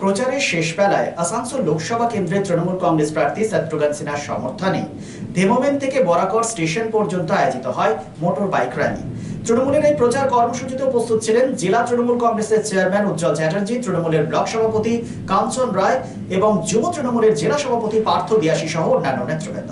প্রচারের শেষ বেলায় আসানসোল লোকসভা কেন্দ্রের তৃণমূল কংগ্রেস প্রার্থী শত্রুঘ্ন সিনহার সমর্থনে ধেমোমেন থেকে বরাকর স্টেশন পর্যন্ত আয়োজিত হয় মোটর বাইক র্যালি। তৃণমূলের এই প্রচার কর্মসূচিতে উপস্থিত ছিলেন জেলা তৃণমূল কংগ্রেসের চেয়ারম্যান উজ্জ্বল চ্যাটার্জি, তৃণমূলের ব্লক সভাপতি কাঞ্চন রায় এবং যুব তৃণমূলের জেলা সভাপতি পার্থ দিয়াসী সহ অন্যান্য নেতৃবৃন্দ।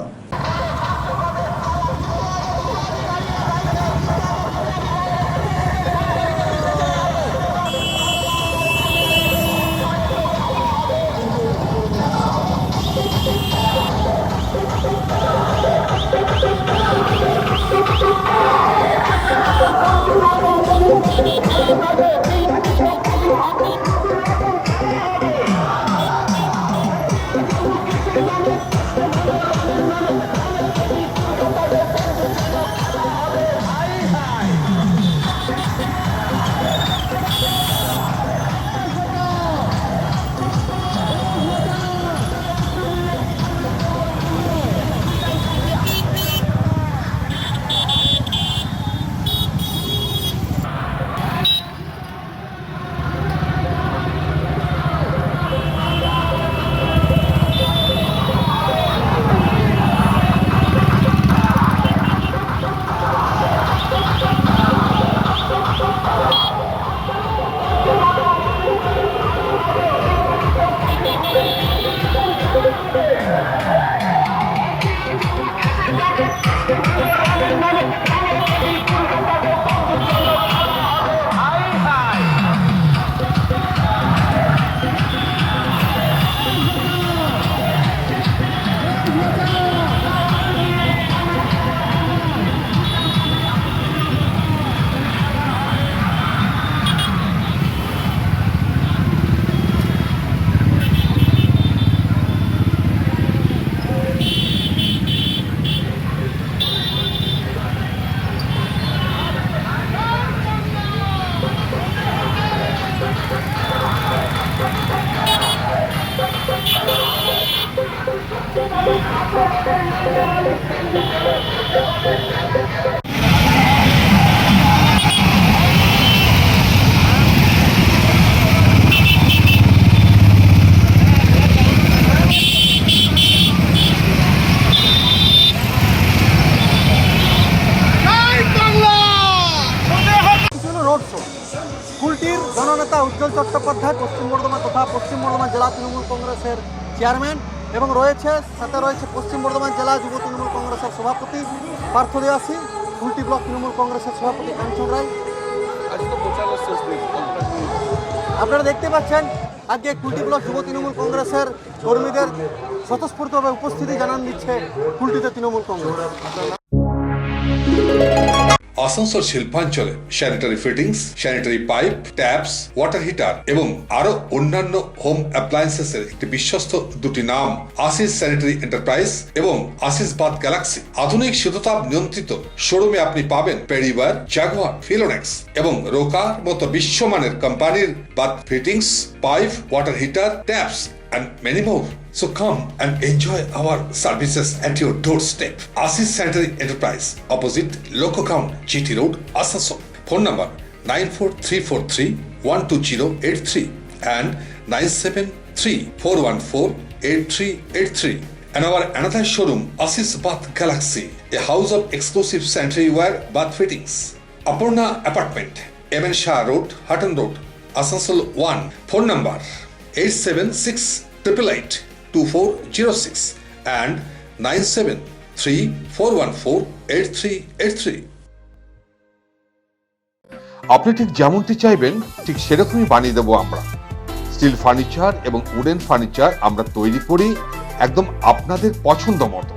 স্কুলটির জননেতা উজ্জ্বল চট্টোপাধ্যায় পশ্চিম বর্ধমান তথা পশ্চিম বর্ধমান জেলা তৃণমূল কংগ্রেসের চেয়ারম্যান এবং সাথে রয়েছে পশ্চিম বর্ধমান জেলা যুব তৃণমূল কংগ্রেসের সভাপতি পার্থ দিয়াসী, কুলটি ব্লক তৃণমূল কংগ্রেসের সভাপতি কাঞ্চন রায়। আপনারা দেখতে পাচ্ছেন আজকে কুলটি ব্লক যুব তৃণমূল কংগ্রেসের কর্মীদের স্বতঃস্ফূর্তভাবে উপস্থিতি জানান দিচ্ছে কুলটিতে তৃণমূল কংগ্রেস। আসানসোল শিল্পাঞ্চলে sanitary fittings, sanitary pipe, taps, water heater এবং আরো অন্যান্য হোম অ্যাপ্লায়েন্সেস এর একটি বিশ্বস্ত দুটি নাম আশিস স্যানিটারি এন্টারপ্রাইজ এবং আশিস বাথ গ্যালাক্সি। আধুনিক শীততাপ নিয়ন্ত্রিত শোরুমে আপনি পাবেন পেরিবার, জাগুয়ার, ফিলোনেক্স এবং রোকার মতো বিশ্বমানের কোম্পানির bath fittings, pipe, water heater, taps and many more. So come and enjoy our services at your doorstep. Asis Sanitary Enterprise, opposite Loco Count, GT Road, Asansol. Phone number 94343-12083 and 973-414-8383. And our another showroom, Asis Bath Galaxy, a house of exclusive sanitary ware bath fittings. Apurna Apartment, MN Shah Road, Hutton Road, Asansol 1. Phone number 876-888-2406 and 973-414-8383. আপনি ঠিক যেমনটি চাইবেন ঠিক সেরকমই বানিয়ে দেবো আমরা। Steel furniture এবং উডেন ফার্নিচার আমরা তৈরি করি একদম আপনাদের পছন্দ মতো।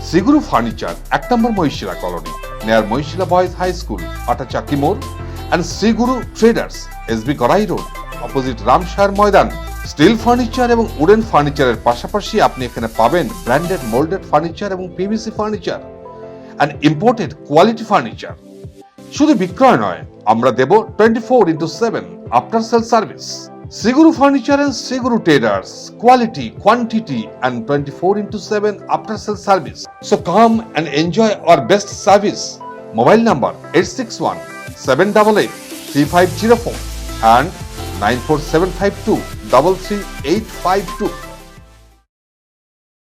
শ্রীগুরু ফার্নিচার 1 নম্বর মহিশিলা কলোনি, নেয়ার মহিশিলা বয়েজ হাই স্কুল, আটা চাকি মোড়, and শ্রীগুরু ট্রেডার্স, SB করাই রোড, অপোজিট রামশায়ার ময়দান। স্টিল ফার্নিচার এবং উডেন ফার্নিচারের পাশাপাশি আপনি এখানে পাবেন ব্র্যান্ডেড মোল্ডেড ফার্নিচার এবং PVC furniture and imported quality furniture. শুধু বিক্রয় নয়, আমরা দেব 24/7 after sale service. Shri Guru furniture and Shri Guru traders, quality, quantity and 24/7 after sale service. So come and enjoy our best service. Mobile number 861-788-3504 and 9475233852।